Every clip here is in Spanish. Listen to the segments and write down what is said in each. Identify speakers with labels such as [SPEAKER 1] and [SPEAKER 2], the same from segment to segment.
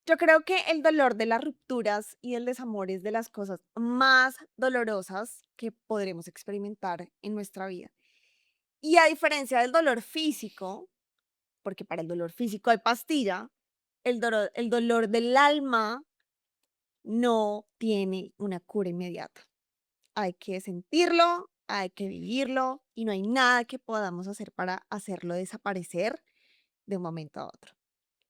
[SPEAKER 1] Yo creo que el dolor de las rupturas y el desamor es de las cosas más dolorosas que podremos experimentar en nuestra vida. Y a diferencia del dolor físico, porque para el dolor físico hay pastilla, el dolor del alma no tiene una cura inmediata. Hay que sentirlo, hay que vivirlo y no hay nada que podamos hacer para hacerlo desaparecer de un momento a otro.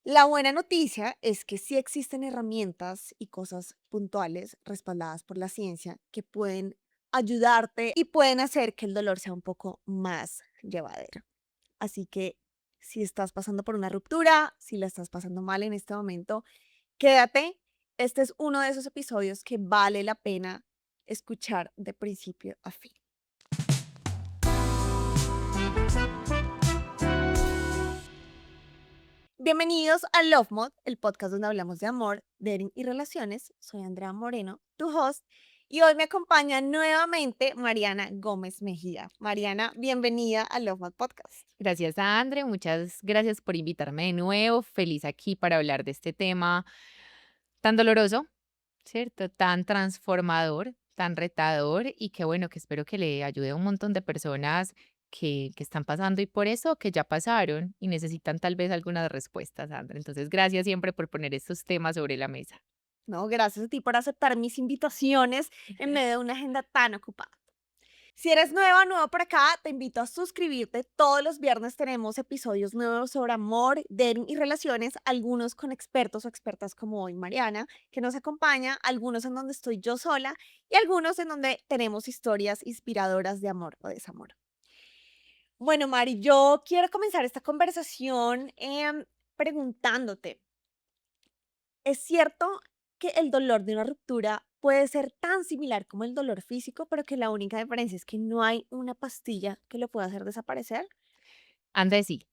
[SPEAKER 1] La buena noticia es que sí existen herramientas y cosas puntuales respaldadas por la ciencia que pueden ayudarte y pueden hacer que el dolor sea un poco más llevadero. Así que si estás pasando por una ruptura, si la estás pasando mal en este momento, quédate. Este es uno de esos episodios que vale la pena escuchar de principio a fin. Bienvenidos a Love Mod, el podcast donde hablamos de amor, dating y relaciones. Soy Andrea Moreno, tu host, y hoy me acompaña nuevamente Mariana Gómez Mejía. Mariana, bienvenida a Love Mod Podcast.
[SPEAKER 2] Gracias, André. Muchas gracias por invitarme de nuevo. Feliz aquí para hablar de este tema tan doloroso, ¿cierto? Tan transformador, tan retador y que bueno, que espero que le ayude a un montón de personas que están pasando y por eso que ya pasaron y necesitan tal vez algunas respuestas, André. Entonces, gracias siempre por poner estos temas sobre la mesa.
[SPEAKER 1] No, gracias a ti por aceptar mis invitaciones en medio de una agenda tan ocupada. Si eres nueva, nuevo por acá, te invito a suscribirte. Todos los viernes tenemos episodios nuevos sobre amor, dating y relaciones, algunos con expertos o expertas como hoy Mariana, que nos acompaña, algunos en donde estoy yo sola y algunos en donde tenemos historias inspiradoras de amor o desamor. Bueno, Mari, yo quiero comenzar esta conversación preguntándote, ¿es cierto que el dolor de una ruptura puede ser tan similar como el dolor físico, pero que la única diferencia es que no hay una pastilla que lo pueda hacer desaparecer?
[SPEAKER 2] André, sí.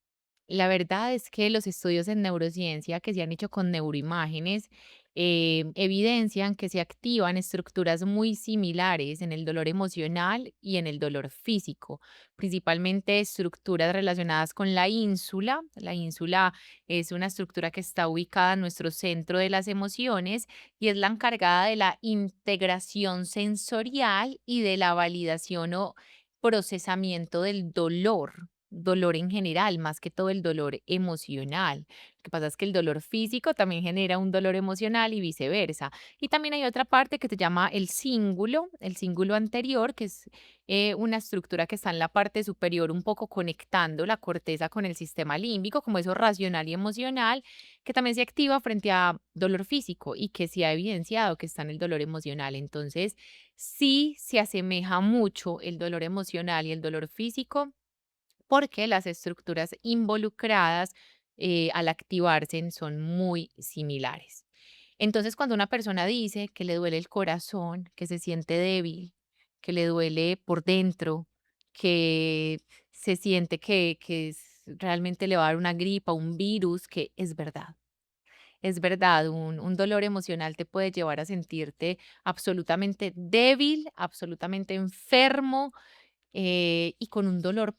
[SPEAKER 2] La verdad es que los estudios en neurociencia que se han hecho con neuroimágenes evidencian que se activan estructuras muy similares en el dolor emocional y en el dolor físico, principalmente estructuras relacionadas con la ínsula. La ínsula es una estructura que está ubicada en nuestro centro de las emociones y es la encargada de la integración sensorial y de la validación o procesamiento del dolor en general, más que todo el dolor emocional. Lo que pasa es que el dolor físico también genera un dolor emocional y viceversa. Y también hay otra parte que se llama el cíngulo anterior, que es una estructura que está en la parte superior, un poco conectando la corteza con el sistema límbico, como eso racional y emocional, que también se activa frente a dolor físico y que se ha evidenciado que está en el dolor emocional. Entonces, sí se asemeja mucho el dolor emocional y el dolor físico porque las estructuras involucradas al activarse son muy similares. Entonces, cuando una persona dice que le duele el corazón, que se siente débil, que le duele por dentro, que se siente realmente le va a dar una gripa, un virus, que es verdad. Es verdad, un dolor emocional te puede llevar a sentirte absolutamente débil, absolutamente enfermo y con un dolor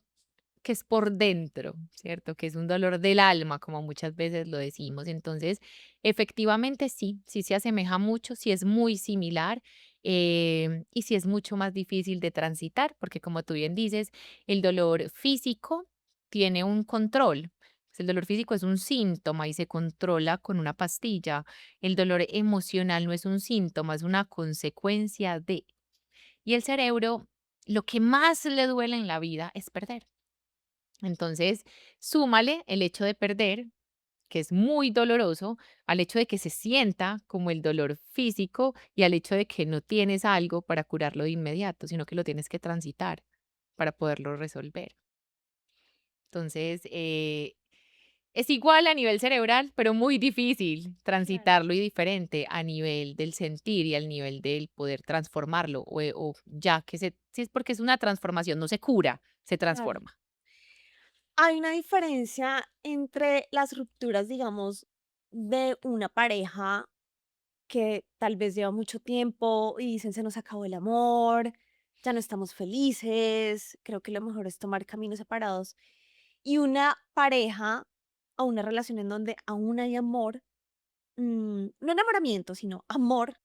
[SPEAKER 2] que es por dentro, ¿cierto? Que es un dolor del alma, como muchas veces lo decimos. Entonces, efectivamente sí, sí se asemeja mucho, sí es muy similar y sí es mucho más difícil de transitar, porque como tú bien dices, el dolor físico tiene un control. Pues, el dolor físico es un síntoma y se controla con una pastilla. El dolor emocional no es un síntoma, es una consecuencia de. Y el cerebro, lo que más le duele en la vida es perder. Entonces, súmale el hecho de perder, que es muy doloroso, al hecho de que se sienta como el dolor físico y al hecho de que no tienes algo para curarlo de inmediato, sino que lo tienes que transitar para poderlo resolver. Entonces, es igual a nivel cerebral, pero muy difícil
[SPEAKER 1] Claro.
[SPEAKER 2] transitarlo y diferente a nivel del sentir y al nivel del poder transformarlo, o ya que si es porque es una transformación, no se cura, se
[SPEAKER 1] Claro.
[SPEAKER 2] transforma.
[SPEAKER 1] Hay una diferencia entre las rupturas, digamos, de una pareja que tal vez lleva mucho tiempo y dicen se nos acabó el amor, ya no estamos felices, creo que lo mejor es tomar caminos separados. Y una pareja o una relación en donde aún hay amor, no enamoramiento, sino amor,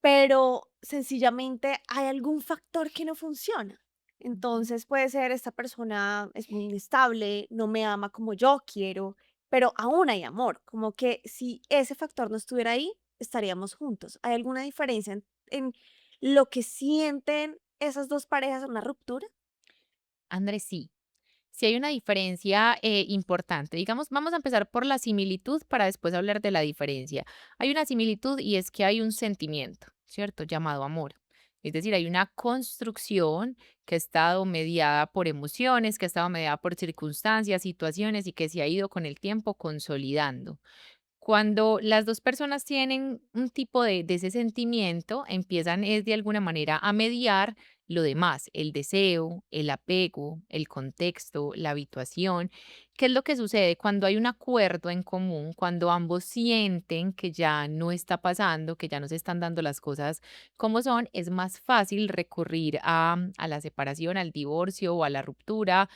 [SPEAKER 1] pero sencillamente hay algún factor que no funciona.
[SPEAKER 2] Ujú.
[SPEAKER 1] Entonces puede ser esta persona es muy inestable, no me ama como yo quiero, pero aún hay amor, como que si ese factor no estuviera ahí, estaríamos juntos. ¿Hay alguna diferencia en lo que sienten esas dos parejas en una ruptura?
[SPEAKER 2] Andrés, sí. Sí hay una diferencia importante. Digamos, vamos a empezar por la similitud para después hablar de la diferencia. Hay una similitud y es que hay un sentimiento, ¿cierto? Llamado amor. Es decir, hay una construcción que ha estado mediada por emociones, que ha estado mediada por circunstancias, situaciones y que se ha ido con el tiempo consolidando. Cuando las 2 personas tienen un tipo de ese sentimiento, empiezan es de alguna manera a mediar lo demás, el deseo, el apego, el contexto, la habituación. ¿Qué es lo que sucede? Cuando hay un acuerdo en común, cuando ambos sienten que ya no está pasando, que ya no se están dando las cosas como son, es más fácil recurrir a la separación, al divorcio o a la ruptura,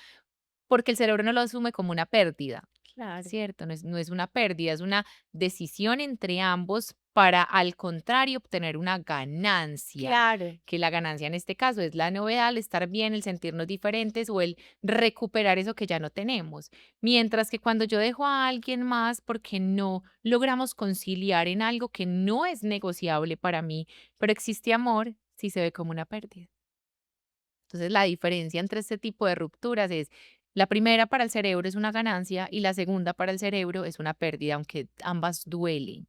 [SPEAKER 2] porque el cerebro no lo asume como una pérdida.
[SPEAKER 1] Claro,
[SPEAKER 2] ¿Cierto? No es una pérdida, es una decisión entre ambos para, al contrario, obtener una ganancia,
[SPEAKER 1] claro,
[SPEAKER 2] que la ganancia en este caso es la novedad, el estar bien, el sentirnos diferentes o el recuperar eso que ya no tenemos. Mientras que cuando yo dejo a alguien más porque no logramos conciliar en algo que no es negociable para mí, pero existe amor, sí se ve como una pérdida. Entonces, la diferencia entre este tipo de rupturas es, la primera para el cerebro es una ganancia y la segunda para el cerebro es una pérdida, aunque ambas duelen,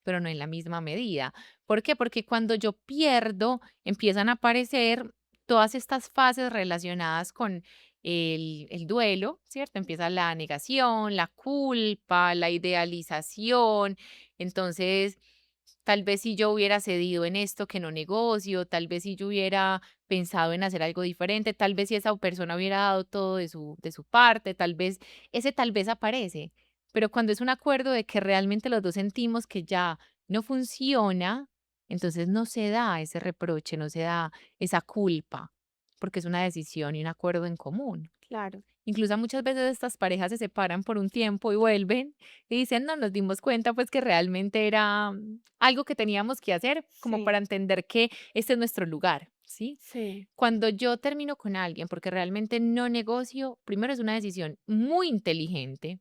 [SPEAKER 2] pero no en la misma medida. ¿Por qué? Porque cuando yo pierdo, empiezan a aparecer todas estas fases relacionadas con el duelo, ¿cierto? Empieza la negación, la culpa, la idealización. Entonces, tal vez si yo hubiera cedido en esto que no negocio, tal vez si yo hubiera pensado en hacer algo diferente, tal vez si esa persona hubiera dado todo de su parte, tal vez, ese tal vez aparece, pero cuando es un acuerdo de que realmente los 2 sentimos que ya no funciona, entonces no se da ese reproche, no se da esa culpa, porque es una decisión y un acuerdo en común.
[SPEAKER 1] claro.
[SPEAKER 2] Incluso muchas veces estas parejas se separan por un tiempo y vuelven y dicen, no, nos dimos cuenta pues que realmente era algo que teníamos que hacer como para
[SPEAKER 1] Sí,
[SPEAKER 2] entender que este es nuestro lugar, ¿sí?
[SPEAKER 1] sí,
[SPEAKER 2] Cuando yo termino con alguien porque realmente no negocio, primero es una decisión muy inteligente,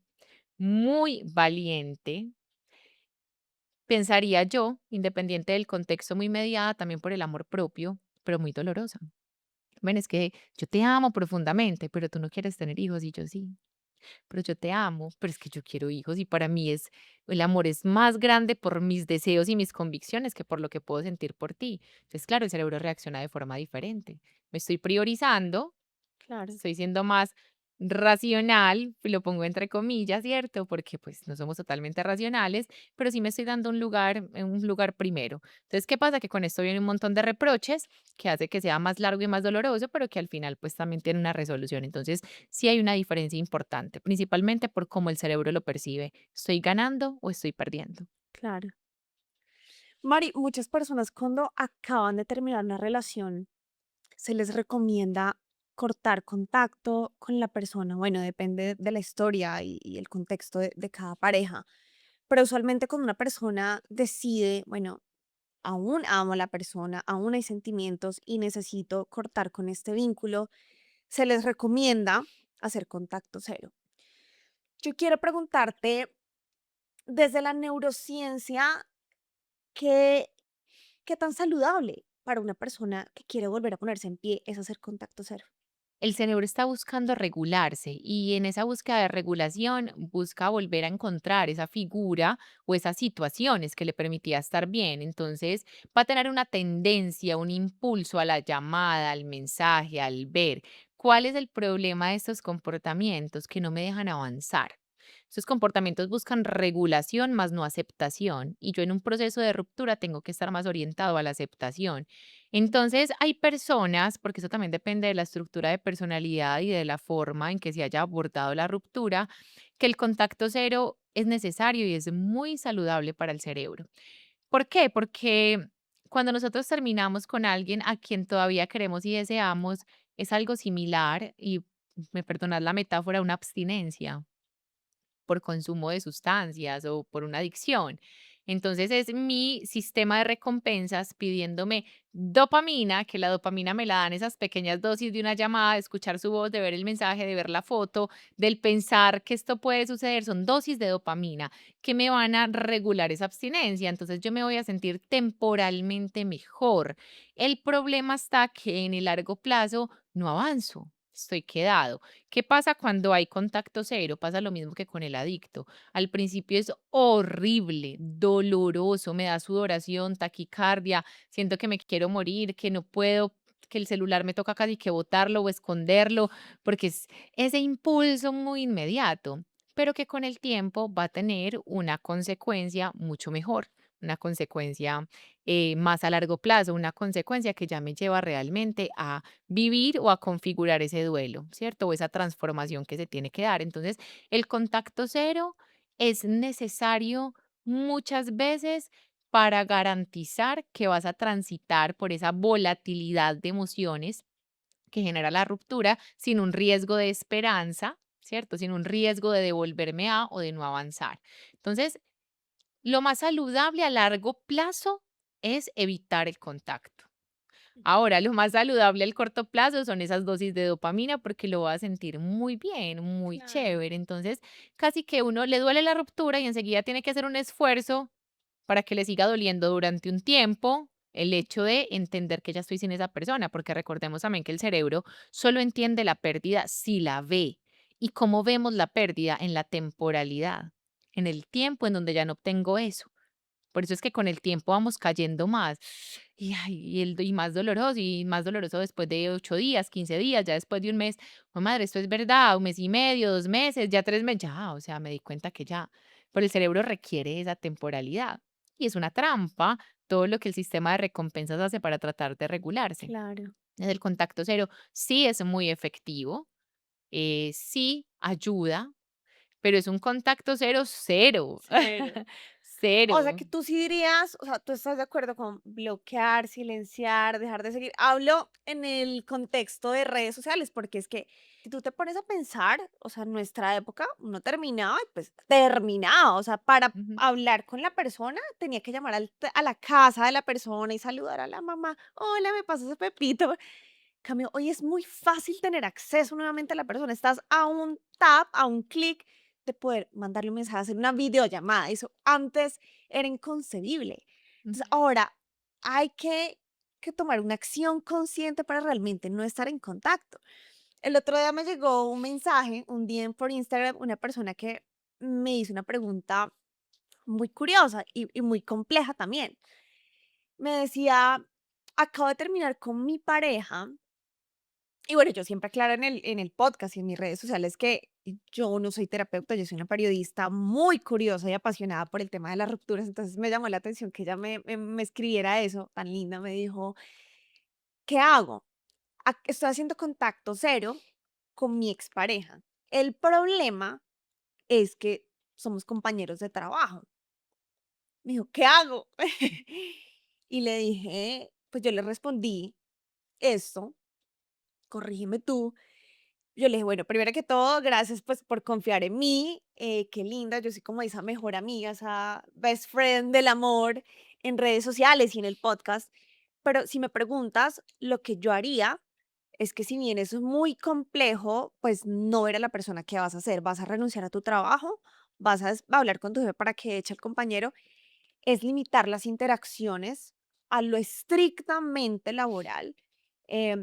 [SPEAKER 2] muy valiente, pensaría yo, independiente del contexto, muy mediada también por el amor propio, pero muy dolorosa. Ven, es que yo te amo profundamente, pero tú no quieres tener hijos y yo sí. Pero yo te amo, pero es que yo quiero hijos y para mí es, el amor es más grande por mis deseos y mis convicciones que por lo que puedo sentir por ti. Entonces, claro, el cerebro reacciona de forma diferente. Me estoy priorizando,
[SPEAKER 1] claro,
[SPEAKER 2] estoy siendo más racional, y lo pongo entre comillas, ¿cierto? Porque pues no somos totalmente racionales, pero sí me estoy dando un lugar primero. Entonces, ¿qué pasa? Que con esto viene un montón de reproches que hace que sea más largo y más doloroso, pero que al final pues también tiene una resolución. Entonces, sí hay una diferencia importante, principalmente por cómo el cerebro lo percibe. ¿Estoy ganando o estoy perdiendo?
[SPEAKER 1] claro. Mari, muchas personas cuando acaban de terminar una relación, se les recomienda cortar contacto con la persona. Bueno, depende de la historia y el contexto de cada pareja, pero usualmente cuando una persona decide, bueno, aún amo a la persona, aún hay sentimientos y necesito cortar con este vínculo, se les recomienda hacer contacto cero. Yo quiero preguntarte, desde la neurociencia, ¿qué, qué tan saludable para una persona que quiere volver a ponerse en pie es hacer contacto cero?
[SPEAKER 2] El cerebro está buscando regularse y en esa búsqueda de regulación busca volver a encontrar esa figura o esas situaciones que le permitía estar bien. Entonces va a tener una tendencia, un impulso a la llamada, al mensaje, al ver. ¿Cuál es el problema de estos comportamientos que no me dejan avanzar? Estos comportamientos buscan regulación más no aceptación y yo en un proceso de ruptura tengo que estar más orientado a la aceptación. Entonces, hay personas, porque eso también depende de la estructura de personalidad y de la forma en que se haya abordado la ruptura, que el contacto cero es necesario y es muy saludable para el cerebro. ¿Por qué? Porque cuando nosotros terminamos con alguien a quien todavía queremos y deseamos, es algo similar y me perdonad la metáfora, una abstinencia. por consumo de sustancias o por una adicción. Entonces es mi sistema de recompensas pidiéndome dopamina, que la dopamina me la dan esas pequeñas dosis de una llamada, de escuchar su voz, de ver el mensaje, de ver la foto, del pensar que esto puede suceder. Son dosis de dopamina que me van a regular esa abstinencia. Entonces yo me voy a sentir temporalmente mejor. El problema está que en el largo plazo no avanzo. Estoy quedado. ¿Qué pasa cuando hay contacto cero? Pasa lo mismo que con el adicto. Al principio es horrible, doloroso, me da sudoración, taquicardia, siento que me quiero morir, que no puedo, que el celular me toca casi que botarlo o esconderlo, porque es ese impulso muy inmediato, pero que con el tiempo va a tener una consecuencia mucho mejor, una consecuencia más a largo plazo, una consecuencia que ya me lleva realmente a vivir o a configurar ese duelo, ¿cierto? O esa transformación que se tiene que dar. Entonces, el contacto cero es necesario muchas veces para garantizar que vas a transitar por esa volatilidad de emociones que genera la ruptura sin un riesgo de esperanza, ¿cierto? Sin un riesgo de devolverme a o de no avanzar. Entonces, lo más saludable a largo plazo es evitar el contacto. Ahora, lo más saludable al corto plazo son esas dosis de dopamina porque lo va a sentir muy bien, muy
[SPEAKER 1] Claro.
[SPEAKER 2] chévere. Entonces, casi que uno le duele la ruptura y enseguida tiene que hacer un esfuerzo para que le siga doliendo durante un tiempo el hecho de entender que ya estoy sin esa persona, porque recordemos también que el cerebro solo entiende la pérdida si la ve. ¿Y cómo vemos la pérdida? En la temporalidad, en el tiempo en donde ya no obtengo eso. Por eso es que con el tiempo vamos cayendo más y más doloroso después de 8 días, 15 días, ya después de un mes. Oh, madre, esto es verdad, un mes y medio, 2 meses, ya 3 meses, ya, o sea, me di cuenta que ya. Pero el cerebro requiere esa temporalidad y es una trampa todo lo que el sistema de recompensas hace para tratar de regularse.
[SPEAKER 1] Claro.
[SPEAKER 2] Desde el contacto cero sí es muy efectivo, sí ayuda, pero es un contacto cero, cero,
[SPEAKER 1] Cero. O sea,
[SPEAKER 2] cero.
[SPEAKER 1] que tú sí dirías, o sea, tú estás de acuerdo con bloquear, silenciar, dejar de seguir. Hablo en el contexto de redes sociales, porque es que si tú te pones a pensar, o sea, en nuestra época uno terminaba y pues terminaba, o sea, para
[SPEAKER 2] Ujú.
[SPEAKER 1] hablar con la persona tenía que llamar a la casa de la persona y saludar a la mamá. Hola, me pasas ese Pepito. Cambio, hoy es muy fácil tener acceso nuevamente a la persona. Estás a un tap, a un clic de poder mandarle un mensaje, hacer una videollamada. Eso antes era inconcebible. Entonces,
[SPEAKER 2] Ujú.
[SPEAKER 1] ahora hay que tomar una acción consciente para realmente no estar en contacto. El otro día me llegó un mensaje, un DM por Instagram, una persona que me hizo una pregunta muy curiosa y muy compleja también. Me decía, acabo de terminar con mi pareja y bueno, yo siempre aclaro en el podcast y en mis redes sociales que yo no soy terapeuta, yo soy una periodista muy curiosa y apasionada por el tema de las rupturas. Entonces me llamó la atención que ella me escribiera eso tan linda. Me dijo, ¿qué hago? Estoy haciendo contacto cero con mi expareja. El problema es que somos compañeros de trabajo. Me dijo, ¿qué hago? Y le dije, pues yo le respondí esto, corrígeme tú. Yo le dije, bueno, primero que todo, gracias pues por confiar en mí, qué linda, yo soy como esa mejor amiga, esa best friend del amor en redes sociales y en el podcast, pero si me preguntas, lo que yo haría es que si bien eso es muy complejo, pues no era la persona que vas a hacer, vas a renunciar a tu trabajo, a hablar con tu jefe para que eche al compañero, es limitar las interacciones a lo estrictamente laboral.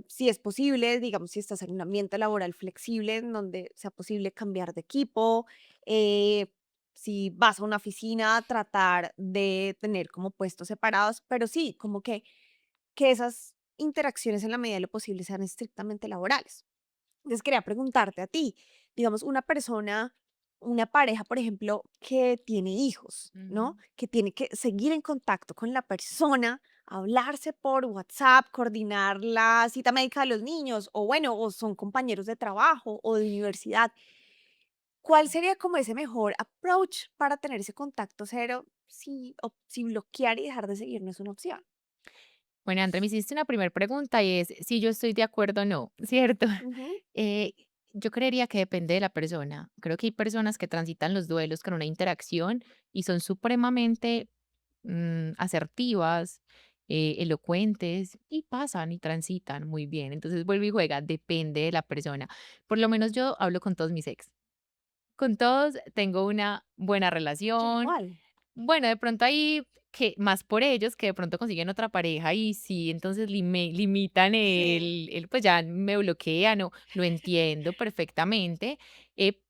[SPEAKER 1] Si es posible, digamos, si estás en un ambiente laboral flexible en donde sea posible cambiar de equipo, eh, si vas a una oficina, tratar de tener como puestos separados, pero sí, como que esas interacciones en la medida de lo posible sean estrictamente laborales. Entonces quería preguntarte a ti, digamos, una persona, una pareja, por ejemplo, que tiene hijos,
[SPEAKER 2] Ujú.
[SPEAKER 1] ¿no? Que tiene que seguir en contacto con la persona, hablarse por WhatsApp, coordinar la cita médica de los niños, o bueno, o son compañeros de trabajo o de universidad. ¿Cuál sería como ese mejor approach para tener ese contacto cero si bloquear y dejar de seguir no es una opción?
[SPEAKER 2] Bueno, André, me hiciste una primera pregunta y es si yo estoy de acuerdo o no, ¿cierto?
[SPEAKER 1] Ujú.
[SPEAKER 2] Eh, Yo creería que depende de la persona. Creo que hay personas que transitan los duelos con una interacción y son supremamente asertivas, elocuentes y pasan y transitan muy bien. Entonces vuelve y juega, depende de la persona. Por lo menos yo hablo con todos mis ex. Con todos tengo una buena
[SPEAKER 1] Yo
[SPEAKER 2] relación.
[SPEAKER 1] igual.
[SPEAKER 2] Bueno, de pronto ahí que más por ellos que de pronto consiguen otra pareja y sí, entonces limitan
[SPEAKER 1] Sí,
[SPEAKER 2] pues ya me bloquean o lo entiendo perfectamente,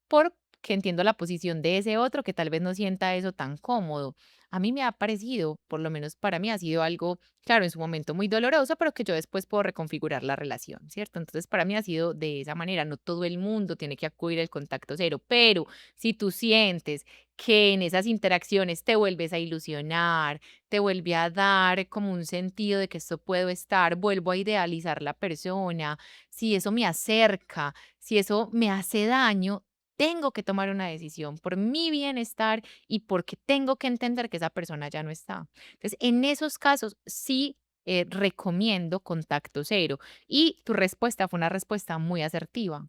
[SPEAKER 2] porque entiendo la posición de ese otro que tal vez no sienta eso tan cómodo. A mí me ha parecido, por lo menos para mí ha sido algo, claro, en su momento muy doloroso, pero que yo después puedo reconfigurar la relación, ¿cierto? Entonces para mí ha sido de esa manera, no todo el mundo tiene que acudir al contacto cero, pero si tú sientes que en esas interacciones te vuelves a ilusionar, te vuelve a dar como un sentido de que esto puedo estar, vuelvo a idealizar la persona, si eso me acerca, si eso me hace daño, tengo que tomar una decisión por mi bienestar y porque tengo que entender que esa persona ya no está. Entonces, en esos casos sí recomiendo contacto cero. Y tu respuesta fue una respuesta muy asertiva.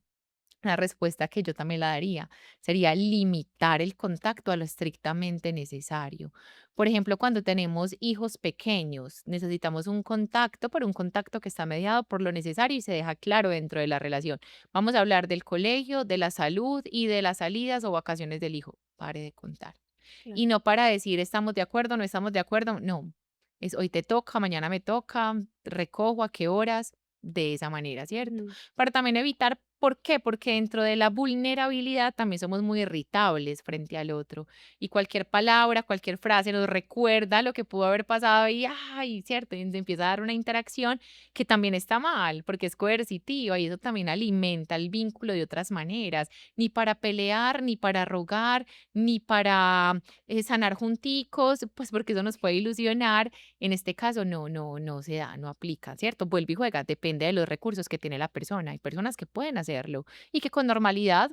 [SPEAKER 2] La respuesta que yo también la daría sería limitar el contacto a lo estrictamente necesario. Por ejemplo, cuando tenemos hijos pequeños, necesitamos un contacto, pero un contacto que está mediado por lo necesario y se deja claro dentro de la relación. Vamos a hablar del colegio, de la salud y de las salidas o vacaciones del hijo. Pare de contar.
[SPEAKER 1] claro.
[SPEAKER 2] Y no para decir estamos de acuerdo, no estamos de acuerdo, no. Es hoy te toca, mañana me toca, recojo a qué horas, de esa manera, ¿cierto?
[SPEAKER 1] Ujú.
[SPEAKER 2] Para también evitar, ¿por qué? Porque dentro de la vulnerabilidad también somos muy irritables frente al otro. Y cualquier palabra, cualquier frase nos recuerda lo que pudo haber pasado y, ay, ¿cierto? Y empieza a dar una interacción que también está mal, porque es coercitiva y eso también alimenta el vínculo de otras maneras, ni para pelear, ni para rogar, ni para sanar junticos, pues porque eso nos puede ilusionar. En este caso no se da, no aplica, ¿cierto? Vuelve y juega, depende de los recursos que tiene la persona. Hay personas que pueden hacerlo y que con normalidad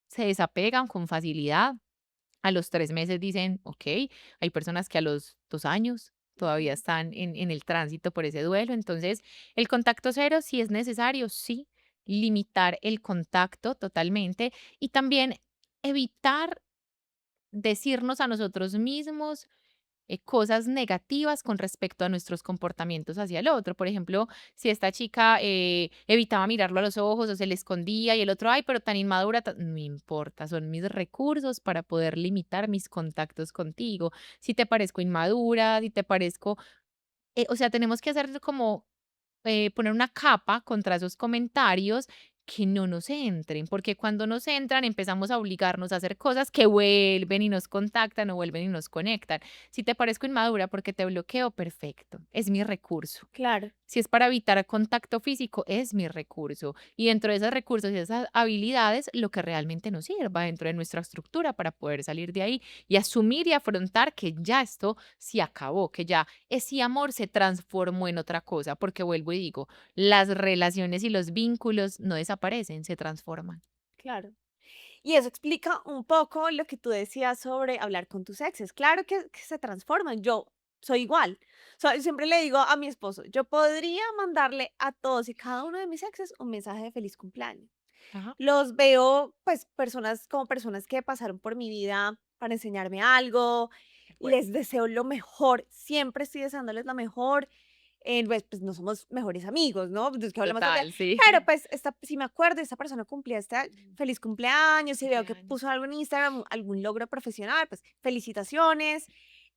[SPEAKER 2] se desapegan con facilidad. A los 3 meses dicen, ok, hay personas que a los 2 años todavía
[SPEAKER 1] Ujú.
[SPEAKER 2] están en el tránsito por ese duelo. Entonces, el contacto cero, si es necesario, sí, limitar el contacto totalmente y también evitar decirnos a nosotros mismos cosas negativas con respecto a nuestros comportamientos hacia el otro. Por ejemplo, si esta chica evitaba mirarlo a los ojos o se le escondía y el otro, ay, pero tan inmadura, no importa, son mis recursos para poder limitar mis contactos contigo. Si te parezco inmadura, si te parezco, o sea, tenemos que hacer como poner una capa contra esos comentarios que no nos entren, porque cuando nos entran empezamos a obligarnos a hacer cosas que vuelven y nos contactan o vuelven y nos conectan. Si te parezco inmadura porque te bloqueo, perfecto, es mi recurso.
[SPEAKER 1] Claro.
[SPEAKER 2] Si es para evitar contacto físico, es mi recurso. Y dentro de esos recursos y esas habilidades, lo que realmente nos sirva dentro de nuestra estructura para poder salir de ahí y asumir y afrontar que ya esto se acabó, que ya ese amor se transformó en otra cosa, porque vuelvo y digo, las relaciones y los vínculos no desaparecen, se transforman.
[SPEAKER 1] Claro. Y eso explica un poco lo que tú decías sobre hablar con tus exes. Claro que se transforman. Yo soy igual. O sea, yo siempre le digo a mi esposo, yo podría mandarle a todos y cada uno de mis exes un mensaje de feliz cumpleaños.
[SPEAKER 2] Ajá.
[SPEAKER 1] Los veo, pues, personas como personas que pasaron por mi vida para enseñarme algo.
[SPEAKER 2] De acuerdo.
[SPEAKER 1] Les deseo lo mejor. Siempre estoy deseándoles lo mejor. Pues no somos mejores amigos, ¿no? Pues, es que hablamos todo el día,
[SPEAKER 2] Total, sí.
[SPEAKER 1] pero pues si me acuerdo, esta persona cumplía este feliz cumpleaños, y veo que
[SPEAKER 2] Cumpleaños.
[SPEAKER 1] puso algo en Instagram, algún logro profesional, pues felicitaciones.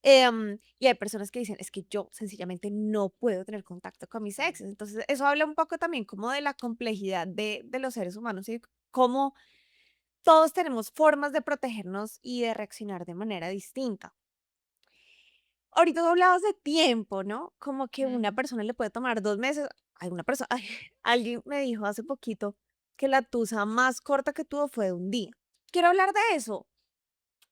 [SPEAKER 1] Y hay personas que dicen, es que yo sencillamente no puedo tener contacto con mis exes. Entonces, eso habla un poco también como de la complejidad de los seres humanos y cómo todos tenemos formas de protegernos y de reaccionar de manera distinta. Ahorita tú hablabas de tiempo, ¿no? Como que una
[SPEAKER 2] Ujú.
[SPEAKER 1] persona le puede tomar 2 meses. Alguna persona alguien me dijo hace poquito que la tusa más corta que tuvo fue de un día. Quiero hablar de eso,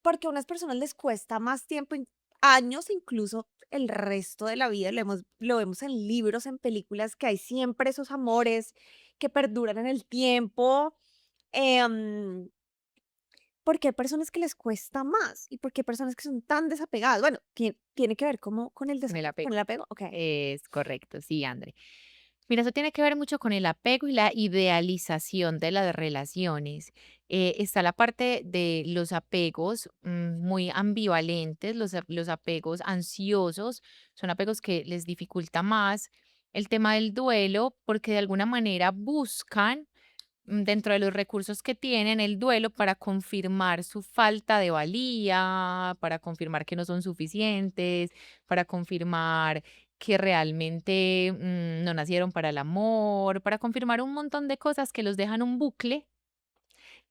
[SPEAKER 1] porque a unas personas les cuesta más tiempo, años, incluso el resto de la vida. Lo vemos en libros, en películas, que hay siempre esos amores que perduran en el tiempo. em, porque hay personas que les cuesta más y porque hay personas que son tan desapegadas. Bueno, tiene que ver como con el
[SPEAKER 2] Con el
[SPEAKER 1] con
[SPEAKER 2] apego.
[SPEAKER 1] el apego, okey.
[SPEAKER 2] Es correcto, sí, André. Mira, eso tiene que ver mucho con el apego y la idealización de las relaciones. Está la parte de los apegos muy ambivalentes, los apegos ansiosos, son apegos que les dificulta más el tema del duelo porque de alguna manera buscan dentro de los recursos que tienen el duelo para confirmar su falta de valía, para confirmar que no son suficientes, para confirmar que realmente no nacieron para el amor, para confirmar un montón de cosas que los dejan un bucle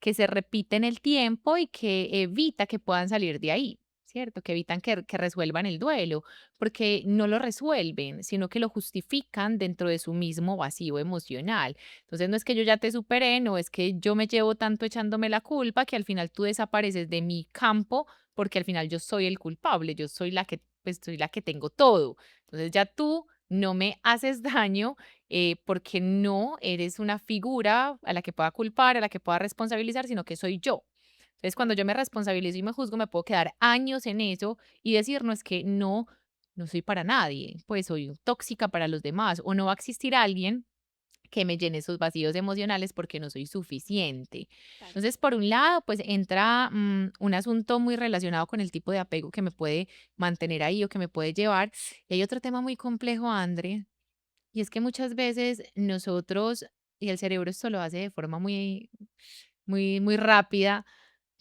[SPEAKER 2] que se repite en el tiempo y que evita que puedan salir de ahí, ¿cierto? Que evitan que resuelvan el duelo, porque no lo resuelven, sino que lo justifican dentro de su mismo vacío emocional. Entonces, no es que yo ya te superé, no es que yo me llevo tanto echándome la culpa que al final tú desapareces de mi campo, porque al final yo soy el culpable, yo soy la que, pues, soy la que tengo todo. Entonces, ya tú no me haces daño porque no eres una figura a la que pueda culpar, a la que pueda responsabilizar, sino que soy yo. Entonces, cuando yo me responsabilizo y me juzgo, me puedo quedar años en eso y decir, no es que no soy para nadie, pues soy tóxica para los demás o no va a existir alguien que me llene esos vacíos emocionales porque no soy suficiente.
[SPEAKER 1] Claro.
[SPEAKER 2] Entonces, por un lado, pues entra un asunto muy relacionado con el tipo de apego que me puede mantener ahí o que me puede llevar. Y hay otro tema muy complejo, André, y es que muchas veces nosotros, y el cerebro esto lo hace de forma muy rápida,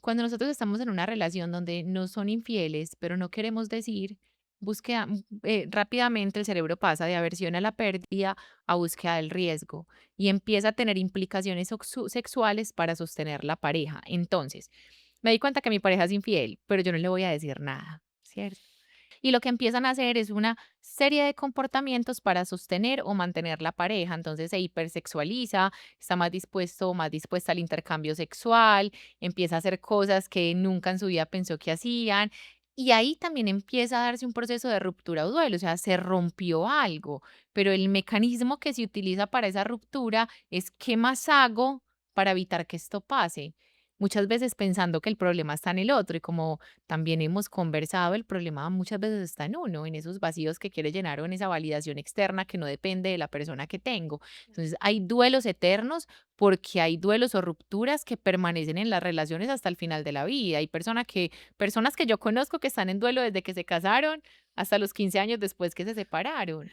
[SPEAKER 2] cuando nosotros estamos en una relación donde nos son infieles, pero no queremos decir, rápidamente el cerebro pasa de aversión a la pérdida a búsqueda del riesgo y empieza a tener implicaciones sexuales para sostener la pareja. Entonces, me di cuenta que mi pareja es infiel, pero yo no le voy a decir nada, ¿cierto? Y lo que empiezan a hacer es una serie de comportamientos para sostener o mantener la pareja. Entonces se hipersexualiza, está más dispuesto o más dispuesta al intercambio sexual, empieza a hacer cosas que nunca en su vida pensó que hacían. Y ahí también empieza a darse un proceso de ruptura o duelo, o sea, se rompió algo, pero el mecanismo que se utiliza para esa ruptura es ¿qué más hago para evitar que esto pase? Muchas veces pensando que el problema está en el otro y como también hemos conversado, el problema muchas veces está en uno, en esos vacíos que quiere llenar o en esa validación externa que no depende de la persona que tengo. Entonces, hay duelos eternos porque hay duelos o rupturas que permanecen en las relaciones hasta el final de la vida. Hay personas que yo conozco que están en duelo desde que se casaron hasta los 15 años después que se separaron.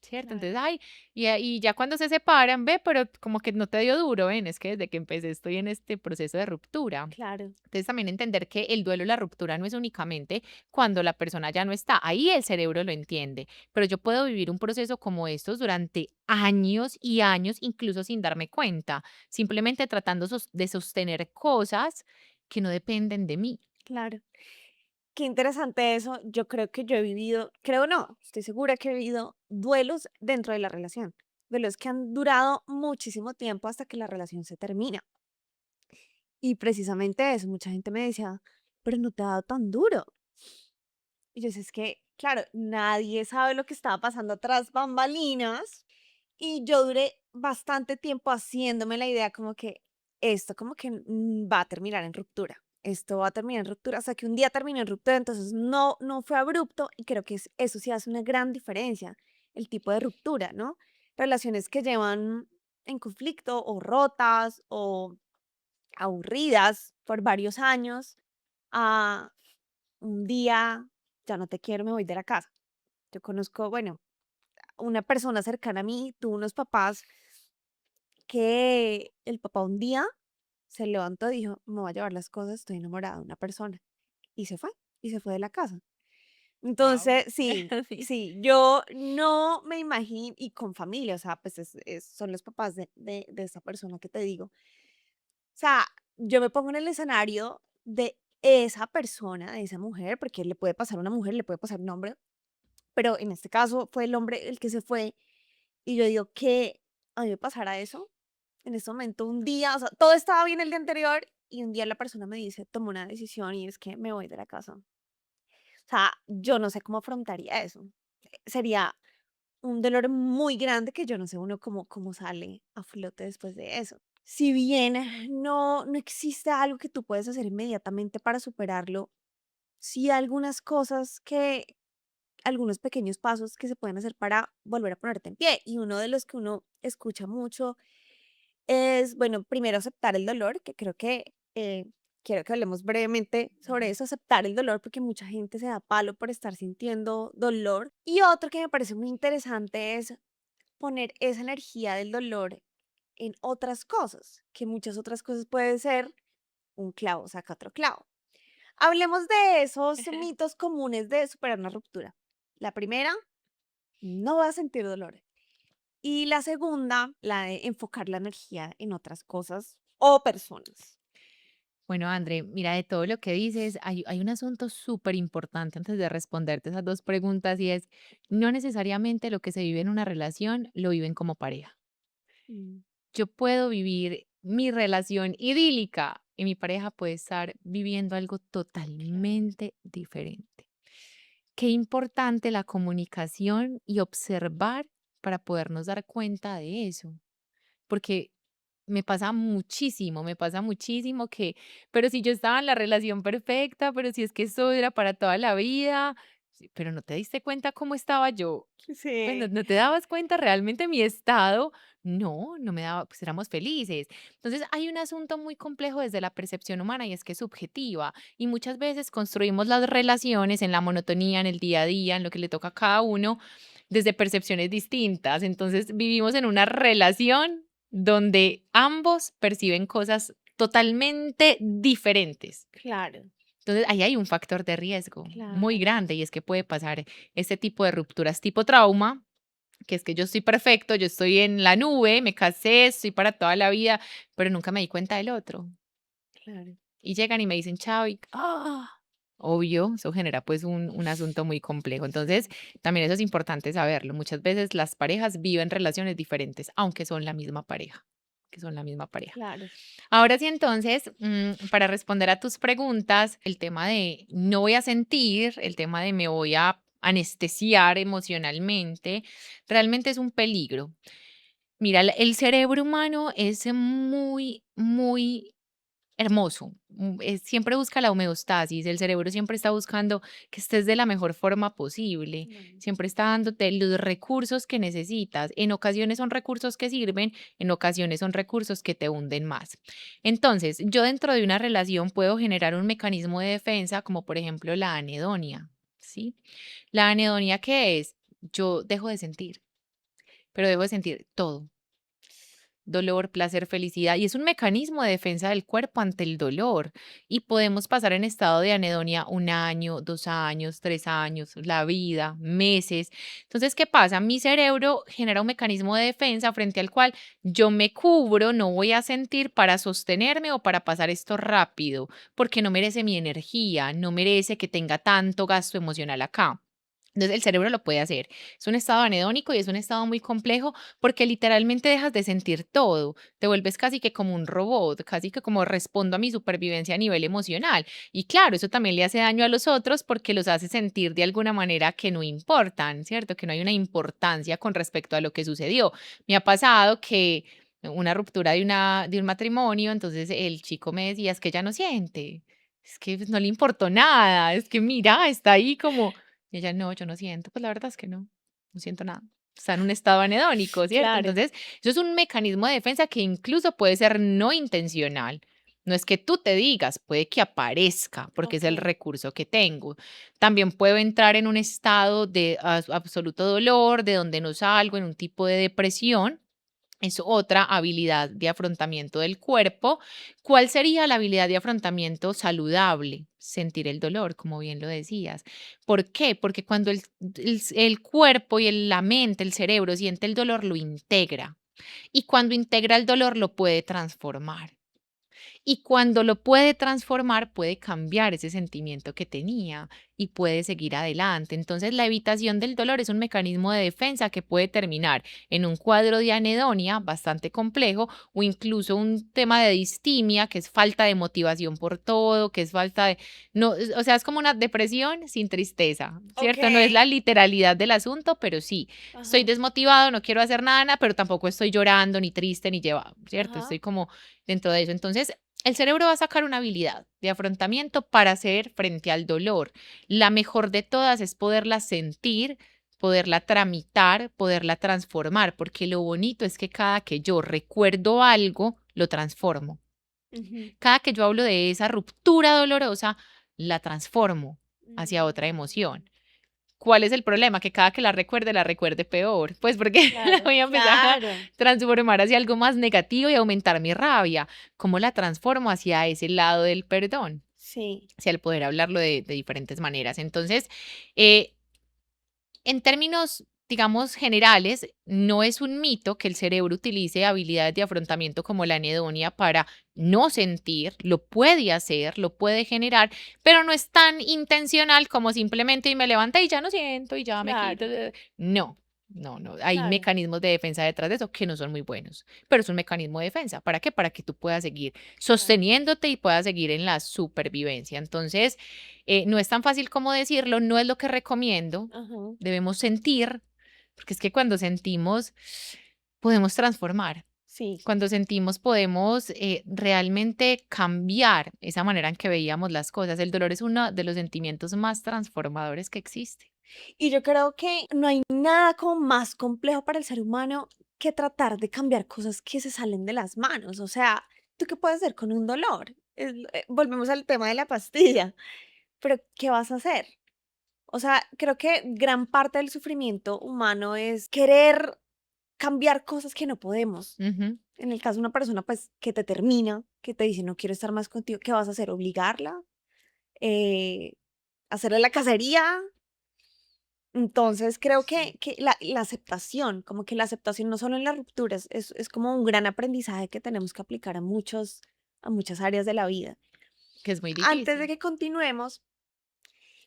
[SPEAKER 2] ¿Cierto?
[SPEAKER 1] Claro.
[SPEAKER 2] Entonces, ay, y ya cuando se separan, ve, pero como que no te dio duro, ven, es que desde que empecé estoy en este proceso de ruptura.
[SPEAKER 1] Claro.
[SPEAKER 2] Entonces también entender que el duelo y la ruptura no es únicamente cuando la persona ya no está, ahí el cerebro lo entiende, pero yo puedo vivir un proceso como estos durante años y años, incluso sin darme cuenta, simplemente tratando de sostener cosas que no dependen de mí.
[SPEAKER 1] Claro. Qué interesante eso. Yo creo que yo he vivido, creo no, estoy segura que he vivido duelos dentro de la relación. Duelos que han durado muchísimo tiempo hasta que la relación se termina. Y precisamente eso, mucha gente me decía, pero no te ha dado tan duro. Y yo decía, es que, claro, nadie sabe lo que estaba pasando tras bambalinas. Y yo duré bastante tiempo haciéndome la idea como que esto como que va a terminar en ruptura. Esto va a terminar en ruptura, hasta que un día terminó en ruptura, entonces no fue abrupto y creo que eso sí hace una gran diferencia, el tipo de ruptura, ¿no? Relaciones que llevan en conflicto o rotas o aburridas por varios años, a un día ya no te quiero, me voy de la casa. Yo conozco, bueno, una persona cercana a mí tuvo unos papás que el papá un día se levantó y dijo, me voy a llevar las cosas, estoy enamorada de una persona. Y se fue de la casa.
[SPEAKER 2] Wow.
[SPEAKER 1] Entonces, sí,
[SPEAKER 2] Sí.
[SPEAKER 1] sí, yo no me imagino, y con familia, o sea, pues son los papás de esa persona que te digo. O sea, yo me pongo en el escenario de esa persona, de esa mujer, porque le puede pasar a una mujer, le puede pasar a un hombre, pero en este caso fue el hombre el que se fue. Y yo digo que a mí me pasara eso en este momento, un día, o sea, todo estaba bien el día anterior y un día la persona me dice, tomó una decisión y es que me voy de la casa. O sea, yo no sé cómo afrontaría eso. Sería un dolor muy grande que yo no sé uno cómo sale a flote después de eso. Si bien no existe algo que tú puedes hacer inmediatamente para superarlo, sí hay algunas cosas que algunos pequeños pasos que se pueden hacer para volver a ponerte en pie. Y uno de los que uno escucha mucho es, bueno, primero aceptar el dolor, que creo que quiero que hablemos brevemente sobre eso, aceptar el dolor, porque mucha gente se da palo por estar sintiendo dolor. Y otro que me parece muy interesante es poner esa energía del dolor en otras cosas, que muchas otras cosas pueden ser un clavo saca otro clavo. Hablemos de esos mitos comunes de superar una ruptura. La primera, no vas a sentir dolor. Y la segunda, la de enfocar la energía en otras cosas o personas.
[SPEAKER 2] Bueno, André, mira, de todo lo que dices, hay un asunto súper importante antes de responderte esas dos preguntas y es, no necesariamente lo que se vive en una relación lo viven como pareja.
[SPEAKER 1] Mm,
[SPEAKER 2] Yo puedo vivir mi relación idílica y mi pareja puede estar viviendo algo
[SPEAKER 1] claro,
[SPEAKER 2] totalmente diferente. Qué importante la comunicación y observar para podernos dar cuenta de eso, porque me pasa muchísimo que, pero si yo estaba en la relación perfecta, pero si es que eso era para toda la vida, sí, pero no te diste cuenta cómo estaba yo. Pues, ¿no
[SPEAKER 1] sí,
[SPEAKER 2] te dabas cuenta realmente mi estado? No, no me daba, pues éramos felices. Entonces, hay un asunto muy complejo desde la percepción humana y es que es subjetiva y muchas veces construimos las relaciones en la monotonía, en el día a día, en lo que le toca a cada uno, desde percepciones distintas. Entonces, vivimos en una relación donde ambos perciben cosas totalmente diferentes.
[SPEAKER 1] claro,
[SPEAKER 2] Entonces, ahí hay un factor de riesgo muy
[SPEAKER 1] claro.
[SPEAKER 2] grande y es que puede pasar este tipo de rupturas tipo trauma, que es que yo estoy perfecto, yo estoy en la nube, me casé, estoy para toda la vida, pero nunca me di cuenta del otro.
[SPEAKER 1] Claro.
[SPEAKER 2] Y llegan y me dicen chao y obvio, eso genera pues un asunto muy complejo. Entonces, también eso es importante saberlo. Muchas veces las parejas viven relaciones diferentes, aunque son la misma pareja, que son la misma pareja.
[SPEAKER 1] Claro.
[SPEAKER 2] Ahora sí, entonces, para responder a tus preguntas, el tema de no voy a sentir, el tema de me voy a anestesiar emocionalmente, realmente es un peligro. Mira, el cerebro humano es muy, muy hermoso. Siempre busca la homeostasis, el cerebro siempre está buscando que estés de la mejor forma posible,
[SPEAKER 1] Mm,
[SPEAKER 2] siempre está dándote los recursos que necesitas. En ocasiones son recursos que sirven, en ocasiones son recursos que te hunden más. Entonces, yo dentro de una relación puedo generar un mecanismo de defensa, como por ejemplo la anedonia, ¿sí? La anedonia, ¿qué es? Yo dejo de sentir, pero dejo de sentir todo. Dolor, placer, felicidad, y es un mecanismo de defensa del cuerpo ante el dolor. Y podemos pasar en estado de anedonia 1 año, 2 años, 3 años, la vida, meses. Entonces, ¿qué pasa? Mi cerebro genera un mecanismo de defensa frente al cual yo me cubro, no voy a sentir para sostenerme o para pasar esto rápido, porque no merece mi energía, no merece que tenga tanto gasto emocional acá. Entonces el cerebro lo puede hacer. Es un estado anedónico y es un estado muy complejo porque literalmente dejas de sentir todo. Te vuelves casi que como un robot, casi que como respondo a mi supervivencia a nivel emocional. Y claro, eso también le hace daño a los otros porque los hace sentir de alguna manera que no importan, ¿cierto? Que no hay una importancia con respecto a lo que sucedió. Me ha pasado que una ruptura de un matrimonio, entonces el chico me decía, es que ella no siente, es que no le importó nada, es que mira, está ahí como y ella: "No, yo no siento". Pues la verdad es que no, no siento nada. Está en un estado anedónico, ¿cierto?
[SPEAKER 1] claro.
[SPEAKER 2] Entonces, eso es un mecanismo de defensa que incluso puede ser no intencional. No es que tú te digas, puede que aparezca, porque es el
[SPEAKER 1] Ok.
[SPEAKER 2] recurso que tengo. También puedo entrar en un estado de absoluto dolor, de donde no salgo, en un tipo de depresión, es otra habilidad de afrontamiento del cuerpo. ¿Cuál sería la habilidad de afrontamiento saludable? Sentir el dolor, como bien lo decías. ¿Por qué? Porque cuando el cuerpo y la mente, el cerebro siente el dolor, lo integra. Y cuando integra el dolor, lo puede transformar. Y cuando lo puede transformar, puede cambiar ese sentimiento que tenía y puede seguir adelante. Entonces, la evitación del dolor es un mecanismo de defensa que puede terminar en un cuadro de anedonia bastante complejo o incluso un tema de distimia, que es falta de motivación por todo, que es falta de, no, o sea, es como una depresión sin tristeza,
[SPEAKER 1] Ok.
[SPEAKER 2] ¿cierto? No es la literalidad del asunto, pero sí, estoy
[SPEAKER 1] Ajá.
[SPEAKER 2] desmotivado, no quiero hacer nada, pero tampoco estoy llorando, ni triste, ni llevado, ¿cierto?
[SPEAKER 1] Ajá.
[SPEAKER 2] Estoy como dentro de eso. Entonces, El cerebro va a sacar una habilidad de afrontamiento para hacer frente al dolor. La mejor de todas es poderla sentir, poderla tramitar, poderla transformar, porque lo bonito es que cada que yo recuerdo algo, lo transformo.
[SPEAKER 1] Ujú.
[SPEAKER 2] Cada que yo hablo de esa ruptura dolorosa, la transformo hacia otra
[SPEAKER 1] Mm,
[SPEAKER 2] emoción. ¿Cuál es el problema? Que cada que la recuerde peor. Pues porque la
[SPEAKER 1] claro,
[SPEAKER 2] voy a empezar a
[SPEAKER 1] claro.
[SPEAKER 2] transformar hacia algo más negativo y aumentar mi rabia. ¿Cómo la transformo hacia ese lado del perdón?
[SPEAKER 1] Sí.
[SPEAKER 2] Hacia el poder hablarlo de diferentes maneras. Entonces, eh, en términos, digamos, generales, no es un mito que el cerebro utilice habilidades de afrontamiento como la anedonia para no sentir, lo puede hacer, lo puede generar, pero no es tan intencional como simplemente y me levanté y ya no siento y ya me quito.
[SPEAKER 1] Claro,
[SPEAKER 2] No, no, no. Hay
[SPEAKER 1] claro.
[SPEAKER 2] mecanismos de defensa detrás de eso que no son muy buenos, pero es un mecanismo de defensa. ¿Para qué? Para que tú puedas seguir
[SPEAKER 1] Claro.
[SPEAKER 2] sosteniéndote y puedas seguir en la supervivencia. Entonces, no es tan fácil como decirlo, no es lo que recomiendo.
[SPEAKER 1] Ajá.
[SPEAKER 2] Debemos sentir, porque es que cuando sentimos podemos transformar.
[SPEAKER 1] Sí.
[SPEAKER 2] Cuando sentimos podemos realmente cambiar esa manera en que veíamos las cosas. El dolor es uno de los sentimientos más transformadores que existe.
[SPEAKER 1] Y yo creo que no hay nada como más complejo para el ser humano que tratar de cambiar cosas que se salen de las manos. O sea, ¿tú qué puedes hacer con un dolor? Volvemos al tema de la pastilla, pero ¿qué vas a hacer? O sea, creo que gran parte del sufrimiento humano es querer cambiar cosas que no podemos.
[SPEAKER 2] Ujú.
[SPEAKER 1] En el caso de una persona, pues, que te termina, que te dice: "No quiero estar más contigo", ¿qué vas a hacer? ¿Obligarla? Eh, ¿Hacerle la cacería? Entonces, creo
[SPEAKER 2] Sí.
[SPEAKER 1] que la aceptación, como que la aceptación no solo en las rupturas, es como un gran aprendizaje que tenemos que aplicar a muchas áreas de la vida.
[SPEAKER 2] Que es muy
[SPEAKER 1] Antes de
[SPEAKER 2] difícil.
[SPEAKER 1] que continuemos,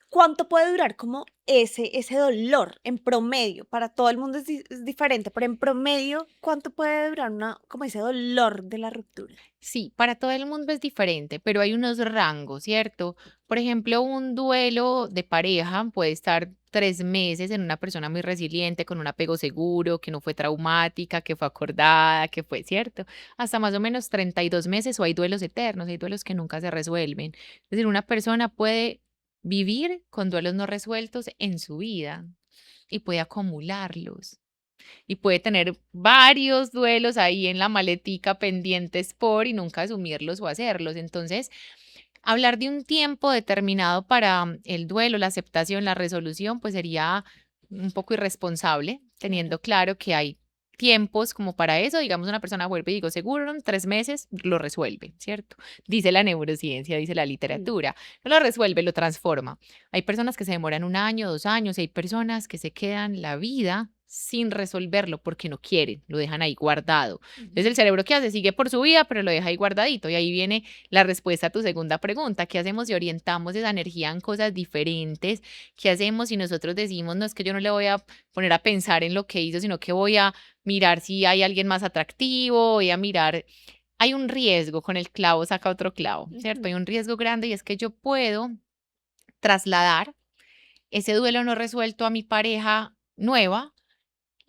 [SPEAKER 1] ¿cuánto puede durar como ese dolor en promedio? Para todo el mundo es diferente, pero en promedio, ¿cuánto puede durar como ese dolor de la ruptura?
[SPEAKER 2] Sí, para todo el mundo es diferente, pero hay unos rangos, ¿cierto? Por ejemplo, un duelo de pareja puede estar 3 meses en una persona muy resiliente, con un apego seguro, que no fue traumática, que fue acordada, que fue, ¿cierto? Hasta más o menos 32 meses o hay duelos eternos, hay duelos que nunca se resuelven. Es decir, una persona puede vivir con duelos no resueltos en su vida y puede acumularlos y puede tener varios duelos ahí en la maletica pendientes por y nunca asumirlos o hacerlos. Entonces, hablar de un tiempo determinado para el duelo, la aceptación, la resolución, pues sería un poco irresponsable,
[SPEAKER 1] Claro.
[SPEAKER 2] teniendo claro que hay tiempos como para eso. Digamos, una persona vuelve y digo, seguro en 3 meses lo resuelve, ¿cierto? Dice la neurociencia, dice la
[SPEAKER 1] Sí.
[SPEAKER 2] literatura. No lo resuelve, lo transforma. Hay personas que se demoran 1 año, 2 años, y hay personas que se quedan la vida sin resolverlo porque no quieren, lo dejan ahí guardado. Entonces el
[SPEAKER 1] Ujú.
[SPEAKER 2] cerebro ¿qué hace? Sigue por su vida, pero lo deja ahí guardadito. Y ahí viene la respuesta a tu segunda pregunta. ¿Qué hacemos si orientamos esa energía en cosas diferentes? ¿Qué hacemos si nosotros decimos, no es que yo no le voy a poner a pensar en lo que hizo, sino que voy a mirar si hay alguien más atractivo, voy a mirar? Hay un riesgo con el clavo, saca otro clavo, ¿cierto? Hay
[SPEAKER 1] Ujú.
[SPEAKER 2] un riesgo grande y es que yo puedo trasladar ese duelo no resuelto a mi pareja nueva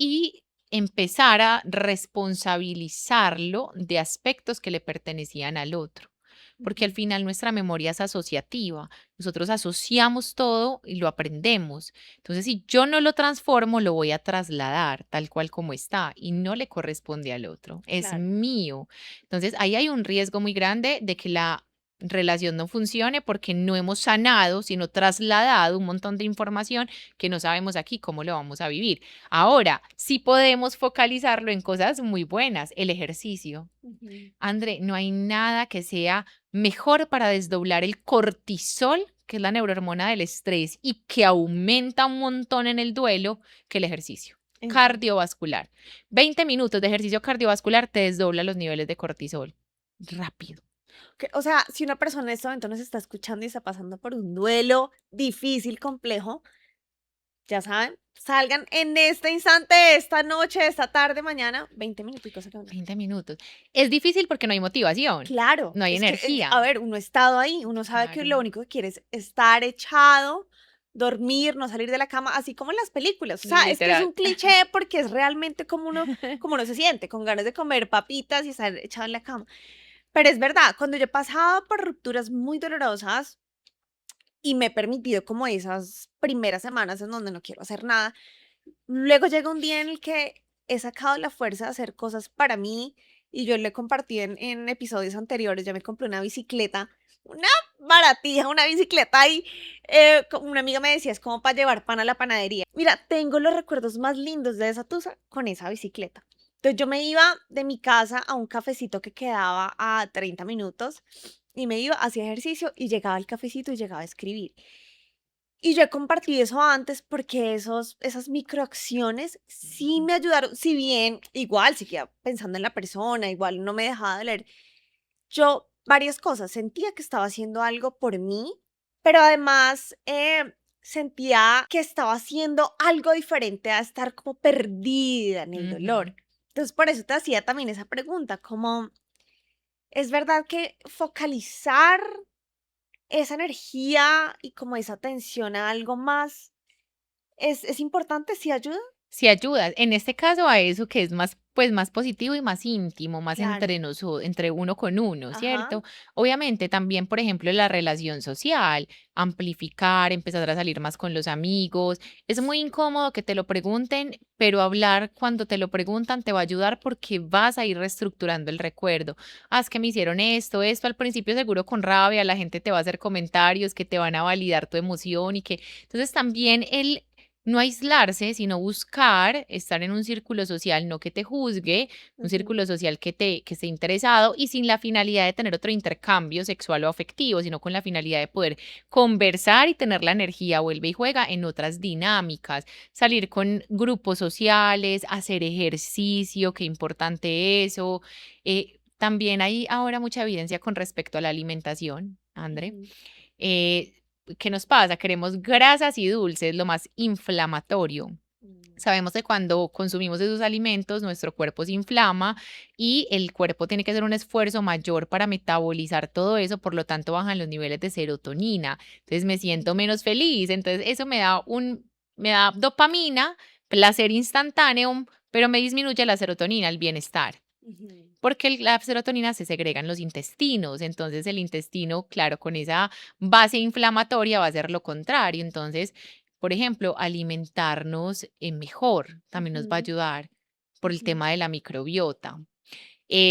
[SPEAKER 2] y empezar a responsabilizarlo de aspectos que le pertenecían al otro. Porque al
[SPEAKER 1] Ujú.
[SPEAKER 2] final nuestra memoria es asociativa. Nosotros asociamos todo y lo aprendemos. Entonces, si yo no lo transformo, lo voy a trasladar tal cual como está y no le corresponde al otro. Es
[SPEAKER 1] Claro.
[SPEAKER 2] mío. Entonces, ahí hay un riesgo muy grande de que la relación no funcione porque no hemos sanado, sino trasladado un montón de información que no sabemos aquí cómo lo vamos a vivir. Ahora, sí podemos focalizarlo en cosas muy buenas, el ejercicio.
[SPEAKER 1] Ujú.
[SPEAKER 2] André, no hay nada que sea mejor para desdoblar el cortisol, que es la neurohormona del estrés y que aumenta un montón en el duelo, que el ejercicio
[SPEAKER 1] ¿En serio?
[SPEAKER 2] cardiovascular. 20 minutos de ejercicio cardiovascular te desdobla los niveles de cortisol. Rápido.
[SPEAKER 1] O sea, si una persona en este momento nos está escuchando y está pasando por un duelo difícil, complejo, ya saben, salgan en este instante, esta noche, esta tarde, mañana, 20 minuticos se levantan.
[SPEAKER 2] 20 minutos. Es difícil porque no hay motivación,
[SPEAKER 1] Claro,
[SPEAKER 2] no hay
[SPEAKER 1] es que, a
[SPEAKER 2] energía.
[SPEAKER 1] ver, uno ha estado ahí, uno sabe que lo
[SPEAKER 2] Claro,
[SPEAKER 1] único que quiere es estar echado, dormir, no salir de la cama, así como en las películas. O sea, es que es
[SPEAKER 2] literal.
[SPEAKER 1] un cliché porque es realmente como uno se siente, con ganas de comer papitas y estar echado en la cama. Pero es verdad, cuando yo he pasado por rupturas muy dolorosas y me he permitido como esas primeras semanas en donde no quiero hacer nada, luego llega un día en el que he sacado la fuerza de hacer cosas para mí y yo le compartí en episodios anteriores, ya me compré una bicicleta, una baratija, una bicicleta y una amiga me decía, es como para llevar pan a la panadería. Mira, tengo los recuerdos más lindos de esa tusa con esa bicicleta. Entonces yo me iba de mi casa a un cafecito que quedaba a 30 minutos y me iba, hacía ejercicio y llegaba al cafecito y llegaba a escribir. Y yo he compartido eso antes porque esas microacciones sí me ayudaron, si bien igual seguía pensando en la persona, igual no me dejaba de leer, yo varias cosas, sentía que estaba haciendo algo por mí, pero además sentía que estaba haciendo algo diferente a estar como perdida en el
[SPEAKER 2] Ujú.
[SPEAKER 1] dolor. Entonces por eso te hacía también esa pregunta, como, ¿es verdad que focalizar esa energía y como esa atención a algo más es importante? ¿Sí ayuda?
[SPEAKER 2] Si ayudas, en este caso a eso que es más, pues más positivo y más íntimo, más
[SPEAKER 1] Claro.
[SPEAKER 2] entre nosotros, entre uno con uno,
[SPEAKER 1] Ajá.
[SPEAKER 2] ¿cierto? Obviamente también, por ejemplo, la relación social, amplificar, empezar a salir más con los amigos. Es muy incómodo que te lo pregunten, pero hablar cuando te lo preguntan te va a ayudar porque vas a ir reestructurando el recuerdo. Ah, es que me hicieron esto, al principio seguro con rabia, la gente te va a hacer comentarios que te van a validar tu emoción y que entonces también el no aislarse, sino buscar estar en un círculo social, no que te juzgue, un
[SPEAKER 1] Ujú,
[SPEAKER 2] círculo social que esté interesado y sin la finalidad de tener otro intercambio sexual o afectivo, sino con la finalidad de poder conversar y tener la energía vuelve y juega en otras dinámicas, salir con grupos sociales, hacer ejercicio, qué importante eso. También hay ahora mucha evidencia con respecto a la alimentación, André.
[SPEAKER 1] ujú.
[SPEAKER 2] Eh, ¿Qué nos pasa? Queremos grasas y dulces, lo más inflamatorio.
[SPEAKER 1] Mm,
[SPEAKER 2] Sabemos que cuando consumimos esos alimentos, nuestro cuerpo se inflama y el cuerpo tiene que hacer un esfuerzo mayor para metabolizar todo eso, por lo tanto bajan los niveles de serotonina. Entonces me siento
[SPEAKER 1] ujú,
[SPEAKER 2] menos feliz. Entonces eso me da dopamina, placer instantáneo, pero me disminuye la serotonina, el bienestar.
[SPEAKER 1] ujú,
[SPEAKER 2] Porque la serotonina se segrega en los intestinos, entonces el intestino, claro, con esa base inflamatoria va a ser lo contrario. Entonces, por ejemplo, alimentarnos mejor también nos va a
[SPEAKER 1] ujú,
[SPEAKER 2] ayudar por el
[SPEAKER 1] ujú.
[SPEAKER 2] tema de la microbiota.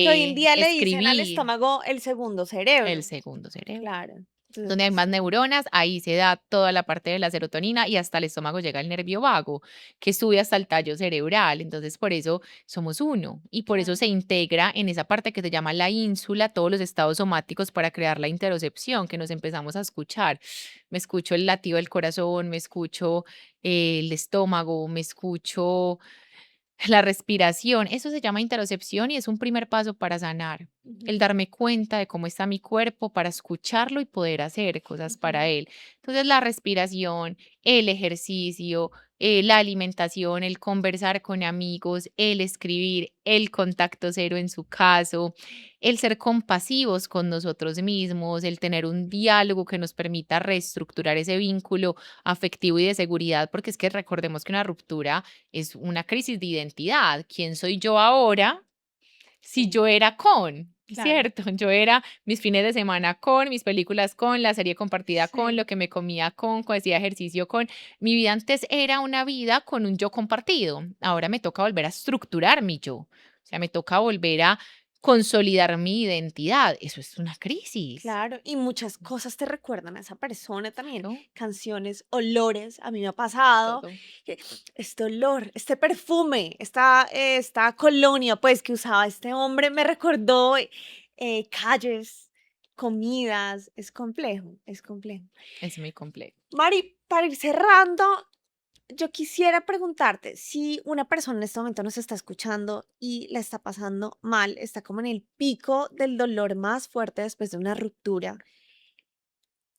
[SPEAKER 1] Que hoy en día le dicen al
[SPEAKER 2] Escribir
[SPEAKER 1] estómago el segundo
[SPEAKER 2] el
[SPEAKER 1] cerebro.
[SPEAKER 2] segundo cerebro.
[SPEAKER 1] Claro. Entonces,
[SPEAKER 2] Donde hay
[SPEAKER 1] pues,
[SPEAKER 2] más neuronas, ahí se da toda la parte de la serotonina y hasta el estómago llega el nervio vago, que sube hasta el tallo cerebral. Entonces, por eso somos uno y por eso
[SPEAKER 1] claro.
[SPEAKER 2] se integra en esa parte que se llama la ínsula, todos los estados somáticos para crear la interocepción, que nos empezamos a escuchar. Me escucho el latido del corazón, me escucho el estómago, me escucho la respiración, eso se llama interocepción y es un primer paso para sanar. El
[SPEAKER 1] Ujú,
[SPEAKER 2] darme cuenta de cómo está mi cuerpo para escucharlo y poder hacer cosas para
[SPEAKER 1] ujú,
[SPEAKER 2] él. Entonces, la respiración, el ejercicio, la alimentación, el conversar con amigos, el escribir, el contacto cero en su caso, el ser compasivos con nosotros mismos, el tener un diálogo que nos permita reestructurar ese vínculo afectivo y de seguridad, porque es que recordemos que una ruptura es una crisis de identidad. ¿Quién soy yo ahora si
[SPEAKER 1] sí,
[SPEAKER 2] yo era con?
[SPEAKER 1] claro.
[SPEAKER 2] ¿Cierto? Yo era mis fines de semana con, mis películas con, la serie compartida con, lo
[SPEAKER 1] Sí.
[SPEAKER 2] que me comía con hacía ejercicio con. Mi vida antes era una vida con un yo compartido. Ahora me toca volver a estructurar mi yo. O sea, me toca volver a consolidar mi identidad. Eso es una crisis.
[SPEAKER 1] Claro, y muchas cosas te recuerdan a esa persona también,
[SPEAKER 2] Claro,
[SPEAKER 1] canciones, olores, a mí me ha pasado,
[SPEAKER 2] todo.
[SPEAKER 1] que este olor, este perfume, esta colonia, pues, que usaba este hombre, me recordó calles, comidas, es complejo, es complejo.
[SPEAKER 2] Es muy complejo.
[SPEAKER 1] Mari, para ir cerrando, yo quisiera preguntarte si una persona en este momento nos está escuchando y la está pasando mal, está como en el pico del dolor más fuerte después de una ruptura.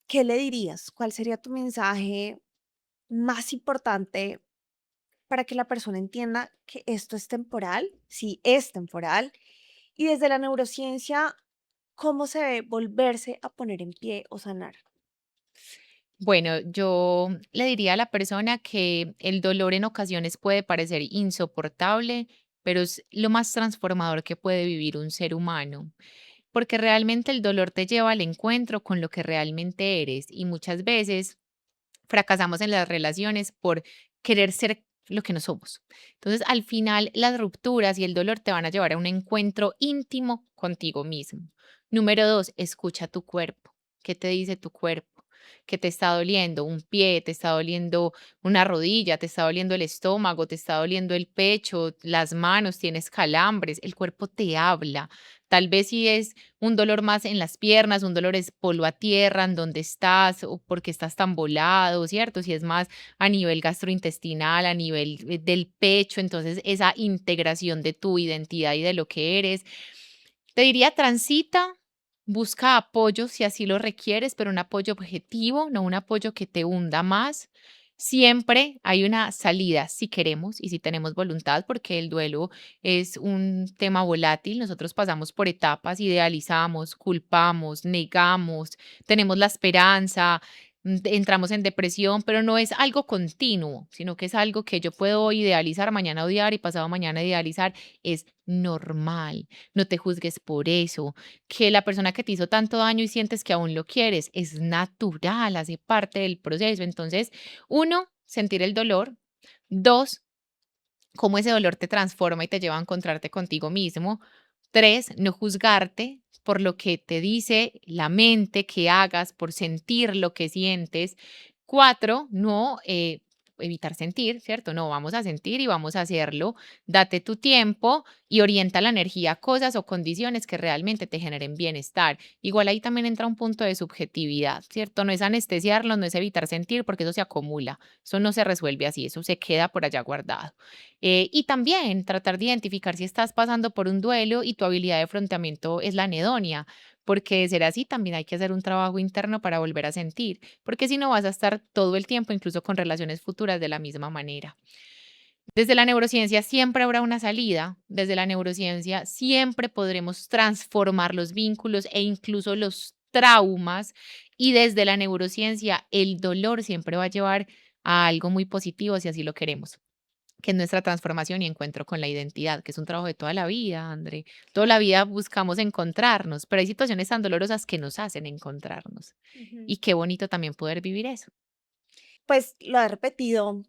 [SPEAKER 1] ¿Qué le dirías? ¿Cuál sería tu mensaje más importante para que la persona entienda que esto es temporal? Sí, es temporal. Y desde la neurociencia, ¿cómo se ve volverse a poner en pie o sanar?
[SPEAKER 2] Bueno, yo le diría a la persona que el dolor en ocasiones puede parecer insoportable, pero es lo más transformador que puede vivir un ser humano. porque realmente el dolor te lleva al encuentro con lo que realmente eres y muchas veces fracasamos en las relaciones por querer ser lo que no somos. Entonces, al final, las rupturas y el dolor te van a llevar a un encuentro íntimo contigo mismo. Número 2, escucha tu cuerpo. ¿Qué te dice tu cuerpo? ¿Qué te está doliendo? Un pie, te está doliendo una rodilla, te está doliendo el estómago, te está doliendo el pecho, las manos, tienes calambres. El cuerpo te habla. Tal vez si es un dolor más en las piernas, un dolor es polo a tierra, en donde estás o porque estás tan volado, ¿cierto? Si es más a nivel gastrointestinal, a nivel del pecho, entonces esa integración de tu identidad y de lo que eres. Te diría, transita, busca apoyo si así lo requieres, pero un apoyo objetivo, no un apoyo que te hunda más. Siempre hay una salida si queremos y si tenemos voluntad, porque el duelo es un tema volátil. Nosotros pasamos por etapas, idealizamos, culpamos, negamos, tenemos la esperanza, entramos en depresión, pero no es algo continuo, sino que es algo que yo puedo idealizar, mañana odiar y pasado mañana idealizar. Es normal. No te juzgues por eso. Que la persona que te hizo tanto daño y sientes que aún lo quieres es natural, hace parte del proceso. Entonces, uno, sentir el dolor. Dos, cómo ese dolor te transforma y te lleva a encontrarte contigo mismo. 3, no juzgarte por lo que te dice la mente que hagas, por sentir lo que sientes. 4, no evitar sentir, ¿cierto? No, vamos a sentir y vamos a hacerlo. Date tu tiempo y orienta la energía a cosas o condiciones que realmente te generen bienestar. Igual ahí también entra un punto de subjetividad, ¿cierto? No es anestesiarlo, no es evitar sentir, porque eso se acumula. Eso no se resuelve así, eso se queda por allá guardado. Y también tratar de identificar si estás pasando por un duelo y tu habilidad de afrontamiento es la anedonia, porque de ser así también hay que hacer un trabajo interno para volver a sentir, porque si no vas a estar todo el tiempo, incluso con relaciones futuras, de la misma manera. Desde la neurociencia siempre habrá una salida, desde la neurociencia siempre podremos transformar los vínculos e incluso los traumas y desde la neurociencia el dolor siempre va a llevar a algo muy positivo si así lo queremos, que es nuestra transformación y encuentro con la identidad, que es un trabajo de toda la vida, André. Toda la vida buscamos encontrarnos, pero hay situaciones tan dolorosas que nos hacen encontrarnos.
[SPEAKER 1] Ujú.
[SPEAKER 2] Y qué bonito también poder vivir eso.
[SPEAKER 1] Pues lo he repetido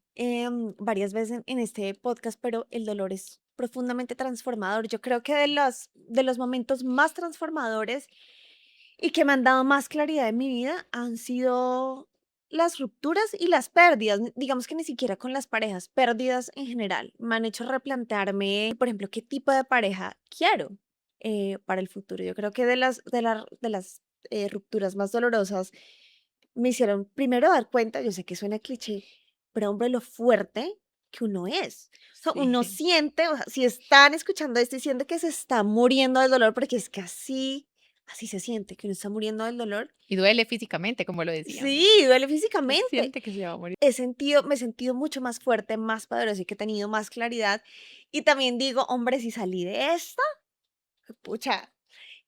[SPEAKER 1] varias veces en este podcast, pero el dolor es profundamente transformador. Yo creo que de los momentos más transformadores y que me han dado más claridad en mi vida han sido las rupturas y las pérdidas. Digamos que ni siquiera con las parejas, pérdidas en general. Me han hecho replantearme, por ejemplo, qué tipo de pareja quiero para el futuro. Yo creo que de las rupturas más dolorosas me hicieron primero dar cuenta, yo sé que suena cliché, pero hombre, lo fuerte que uno es. O sea, uno
[SPEAKER 2] Sí.
[SPEAKER 1] siente, o sea, si están escuchando esto y siente que se está muriendo del dolor, porque es que así se siente, que uno está muriendo del dolor.
[SPEAKER 2] Y duele físicamente, como lo
[SPEAKER 1] Sí,
[SPEAKER 2] decíamos.
[SPEAKER 1] duele
[SPEAKER 2] Se
[SPEAKER 1] físicamente.
[SPEAKER 2] siente que se va a morir.
[SPEAKER 1] Me he sentido mucho más fuerte, más poderosa y que he tenido más claridad. Y también digo, hombre, si salí de esta, pucha,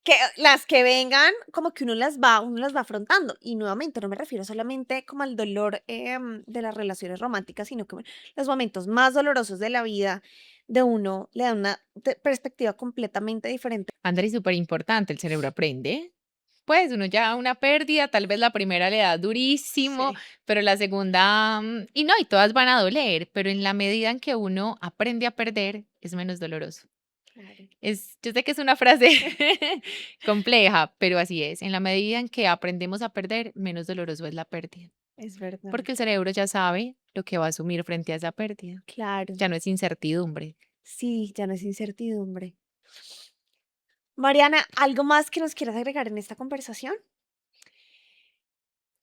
[SPEAKER 1] que las que vengan, como que uno las va afrontando. Y nuevamente, no me refiero solamente como al dolor, de las relaciones románticas, sino que los momentos más dolorosos de la vida de uno le dan una perspectiva completamente diferente.
[SPEAKER 2] André, súper importante, el cerebro aprende. Pues uno ya una pérdida, tal vez la primera le da durísimo,
[SPEAKER 1] Sí,
[SPEAKER 2] pero la segunda, y no, y todas van a doler, pero en la medida en que uno aprende a perder, es menos doloroso.
[SPEAKER 1] claro.
[SPEAKER 2] Yo sé que es una frase compleja, pero así es. En la medida en que aprendemos a perder, menos doloroso es la pérdida,
[SPEAKER 1] Es verdad.
[SPEAKER 2] porque el cerebro ya sabe lo que va a asumir frente a esa pérdida.
[SPEAKER 1] Claro.
[SPEAKER 2] Ya no es incertidumbre.
[SPEAKER 1] Sí, ya no es incertidumbre. Mariana, ¿algo más que nos quieras agregar en esta conversación?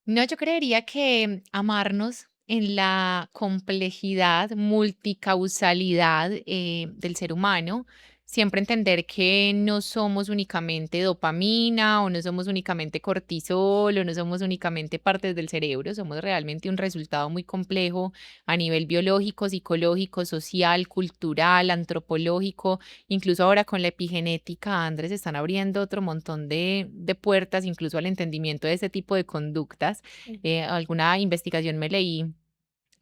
[SPEAKER 2] No, yo creería que amarnos en la complejidad, multicausalidad del ser humano, siempre entender que no somos únicamente dopamina o no somos únicamente cortisol o no somos únicamente partes del cerebro, somos realmente un resultado muy complejo a nivel biológico, psicológico, social, cultural, antropológico. Incluso ahora con la epigenética, Andrés, están abriendo otro montón de puertas, incluso al entendimiento de ese tipo de conductas.
[SPEAKER 1] Ujú.
[SPEAKER 2] Alguna investigación me leí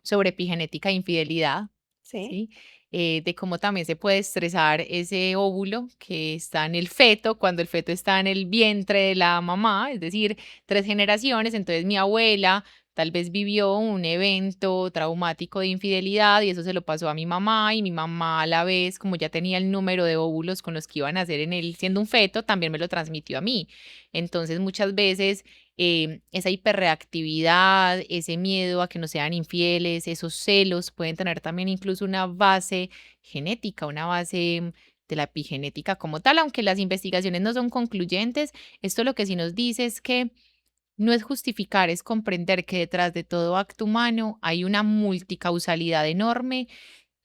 [SPEAKER 2] sobre epigenética e infidelidad.
[SPEAKER 1] Sí.
[SPEAKER 2] ¿sí? De cómo también se puede estresar ese óvulo que está en el feto, cuando el feto está en el vientre de la mamá, es decir, 3 generaciones. Entonces, mi abuela tal vez vivió un evento traumático de infidelidad y eso se lo pasó a mi mamá, y mi mamá a la vez, como ya tenía el número de óvulos con los que iban a nacer en él siendo un feto, también me lo transmitió a mí. Entonces, muchas veces esa hiperreactividad, ese miedo a que nos sean infieles, esos celos pueden tener también incluso una base genética, una base de la epigenética como tal, aunque las investigaciones no son concluyentes. Esto lo que sí nos dice es que no es justificar, es comprender que detrás de todo acto humano hay una multicausalidad enorme,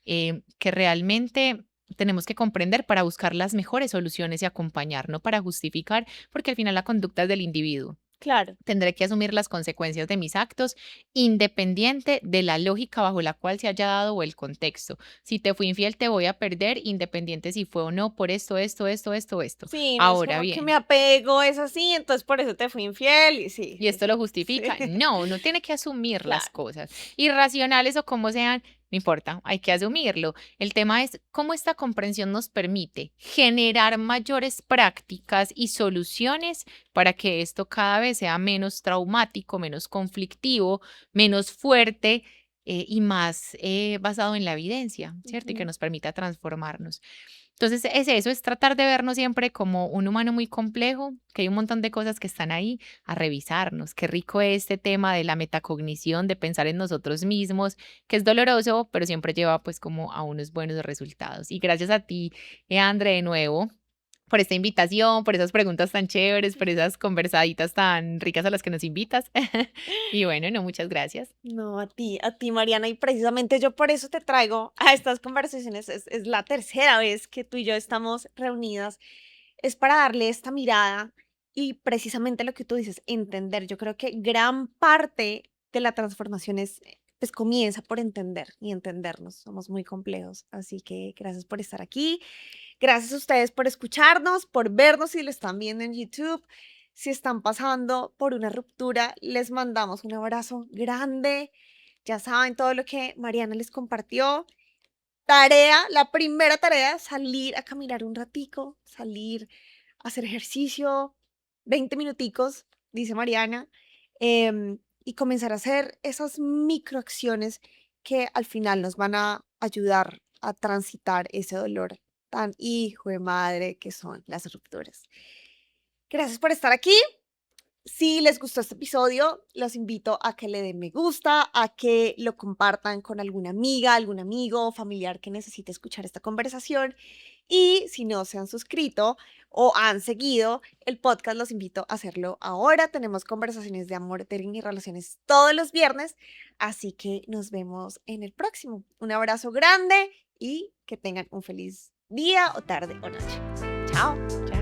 [SPEAKER 2] que realmente tenemos que comprender para buscar las mejores soluciones y acompañar, no para justificar, porque al final la conducta es del individuo.
[SPEAKER 1] Claro.
[SPEAKER 2] Tendré que asumir las consecuencias de mis actos, independiente de la lógica bajo la cual se haya dado o el contexto. Si te fui infiel, te voy a perder, independiente si fue o no por esto, esto, esto, esto, esto.
[SPEAKER 1] Sí, no es
[SPEAKER 2] Ahora
[SPEAKER 1] como que mi
[SPEAKER 2] bien,
[SPEAKER 1] apego es así, entonces por eso te fui infiel y sí,
[SPEAKER 2] ¿y
[SPEAKER 1] sí,
[SPEAKER 2] esto lo
[SPEAKER 1] sí.
[SPEAKER 2] justifica? No, uno tiene que asumir las
[SPEAKER 1] Claro.
[SPEAKER 2] cosas, irracionales o como sean, no importa, hay que asumirlo. El tema es cómo esta comprensión nos permite generar mayores prácticas y soluciones para que esto cada vez sea menos traumático, menos conflictivo, menos fuerte, y más basado en la evidencia, ¿cierto? Y que
[SPEAKER 1] Ujú.
[SPEAKER 2] nos permita transformarnos. Entonces, es eso, es tratar de vernos siempre como un humano muy complejo, que hay un montón de cosas que están ahí a revisarnos. Qué rico es este tema de la metacognición, de pensar en nosotros mismos, que es doloroso, pero siempre lleva pues como a unos buenos resultados. Y gracias a ti, André, de nuevo, por esta invitación, por esas preguntas tan chéveres, por esas conversaditas tan ricas a las que nos invitas. Y bueno, no, muchas gracias.
[SPEAKER 1] No, a ti, Mariana, y precisamente yo por eso te traigo a estas conversaciones. Es la tercera vez que tú y yo estamos reunidas. Es para darle esta mirada y precisamente lo que tú dices, entender. Yo creo que gran parte de la transformación es, pues comienza por entender y entendernos. Somos muy complejos. Así que gracias por estar aquí. Gracias a ustedes por escucharnos, por vernos si lo están viendo en YouTube. Si están pasando por una ruptura, les mandamos un abrazo grande. Ya saben todo lo que Mariana les compartió. Tarea, la primera tarea, salir a caminar un ratico, salir a hacer ejercicio, 20 minuticos, dice Mariana, y comenzar a hacer esas microacciones que al final nos van a ayudar a transitar ese dolor tan hijo de madre que son las rupturas. Gracias por estar aquí. Si les gustó este episodio, los invito a que le den me gusta, a que lo compartan con alguna amiga, algún amigo o familiar que necesite escuchar esta conversación. Y si no se han suscrito o han seguido el podcast, los invito a hacerlo ahora. Tenemos conversaciones de amor, dating y relaciones todos los viernes, así que nos vemos en el próximo. Un abrazo grande y que tengan un feliz día o tarde o noche. Chao.
[SPEAKER 2] Chao.